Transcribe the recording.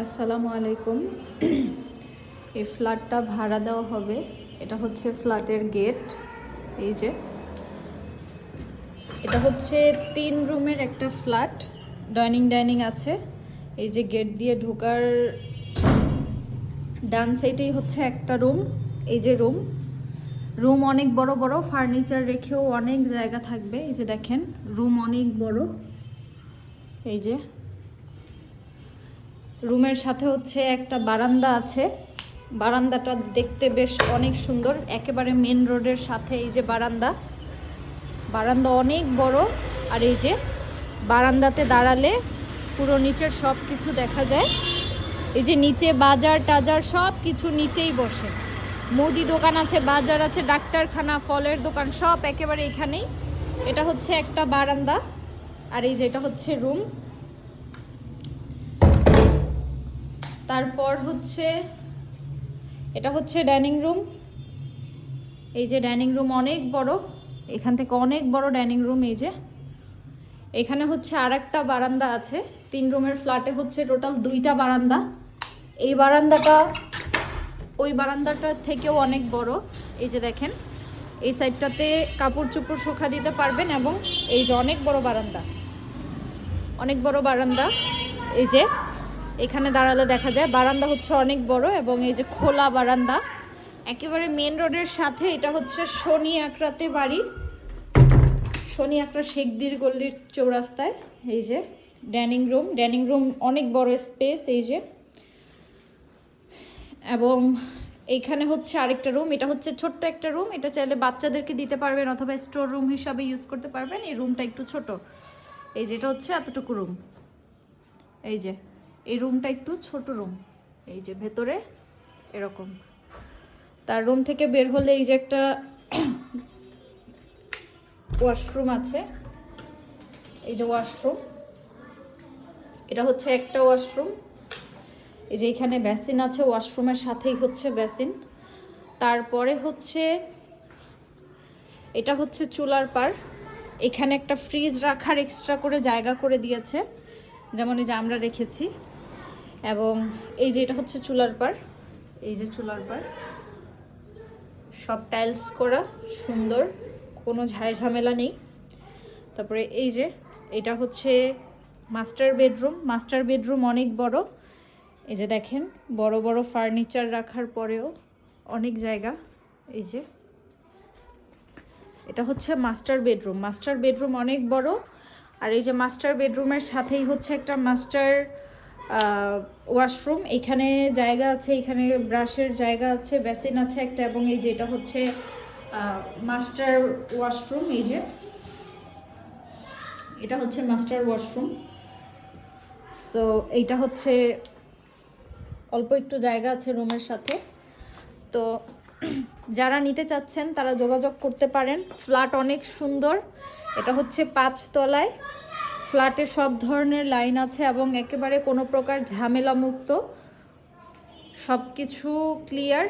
আসসালামু আলাইকুম। এই ফ্ল্যাটটা ভাড়া দেওয়া হবে। এটা হচ্ছে ফ্ল্যাটের গেট। এই যে এটা হচ্ছে 3 রুমের একটা ফ্ল্যাট, ডাইনিং আছে। এই যে গেট দিয়ে ঢোকার ডান সাইডেই হচ্ছে একটা রুম। এই যে রুম অনেক বড় বড়, ফার্নিচার রেখেও অনেক জায়গা থাকবে। এই যে দেখেন, রুম অনেক বড়। এই যে রুমের সাথে হচ্ছে একটা বারান্দা আছে। বারান্দাটা দেখতে বেশ অনেক সুন্দর, একেবারে মেন রোডের সাথে। এই যে বারান্দা অনেক বড়। আর এই যে বারান্দাতে দাঁড়ালে পুরো নিচের সব কিছু দেখা যায়। এই যে নিচে বাজার টাজার সব কিছু নিচেই বসে। মুদি দোকান আছে, বাজার আছে, ডাক্তারখানা, ফলের দোকান সব একেবারে এখানেই। এটা হচ্ছে একটা বারান্দা। আর এই যে এটা হচ্ছে রুম। তারপর হচ্ছে এটা হচ্ছে ডাইনিং রুম। এই যে ডাইনিং রুম অনেক বড়, এখান থেকে অনেক বড় ডাইনিং রুম। এই যে এখানে হচ্ছে আর একটা বারান্দা আছে। 3 রুমের ফ্ল্যাটে হচ্ছে টোটাল 2টা বারান্দা। এই বারান্দাটা ওই বারান্দাটা থেকেও অনেক বড়। এই যে দেখেন, এই সাইডটাতে কাপড় চোপড় শুকা দিতে পারবেন। এবং এই যে অনেক বড় বারান্দা। এই যে এখানে দাঁড়ালে দেখা যায় বারান্দা হচ্ছে অনেক বড়। এবং এই যে খোলা বারান্দা একেবারে মেন রোডের সাথে। এটা হচ্ছে শনি আকরাতে বাড়ি, শনি আকরা শেখদির গল্লির চৌরাস্তায়। এই যে ডাইনিং রুম অনেক বড় স্পেস। এই যে এবং এইখানে হচ্ছে আরেকটা রুম। এটা হচ্ছে ছোট্ট একটা রুম। এটা চাইলে বাচ্চাদেরকে দিতে পারবেন অথবা স্টোর রুম হিসাবে ইউজ করতে পারবেন। এই রুমটা একটু ছোট। এই যেটা হচ্ছে এতটুকু রুম। এই যে এই রুমটা একটু ছোট রুম। এই যে ভেতরে এরকম। তার রুম থেকে বের হলে এই যে একটা ওয়াশরুম আছে। এই যে ওয়াশরুম, এটা হচ্ছে একটা ওয়াশরুম। এই যে এখানে বেসিন আছে, ওয়াশরুমের সাথেই হচ্ছে বেসিন। তারপরে হচ্ছে এটা হচ্ছে চুলার পার। এখানে একটা ফ্রিজ রাখার এক্সট্রা করে জায়গা করে দিয়েছে, যেমন এই যে আমরা রেখেছি। এবং এই যে এটা হচ্ছে চুলার পার। এই যে চুলার পার সব টাইলস করা, সুন্দর, কোনো ঝামেলা নেই। তারপরে এই যে এটা হচ্ছে মাস্টার বেডরুম অনেক বড়। এই যে দেখেন, বড় বড় ফার্নিচার রাখার পরেও অনেক জায়গা। এই যে এটা হচ্ছে মাস্টার বেডরুম অনেক বড়। আর এই যে মাস্টার বেডরুমের সাথেই হচ্ছে একটা মাস্টার ওয়াশরুম। এখানে জায়গা আছে, এখানে ব্রাশের জায়গা আছে, বেসিন আছে একটা। এবং এই যে এটা হচ্ছে মাস্টার ওয়াশরুম। এই যে এটা হচ্ছে মাস্টার ওয়াশরুম। সো এইটা হচ্ছে অল্প একটু জায়গা আছে রুমের সাথে। তো যারা নিতে চাচ্ছেন তারা যোগাযোগ করতে পারেন। ফ্ল্যাট অনেক সুন্দর। এটা হচ্ছে 5 তলায়। ফ্ল্যাটে সব ধরনের লাইন আছে এবং একেবারে কোনো প্রকার ঝামেলা মুক্ত, সব কিছু ক্লিয়ার।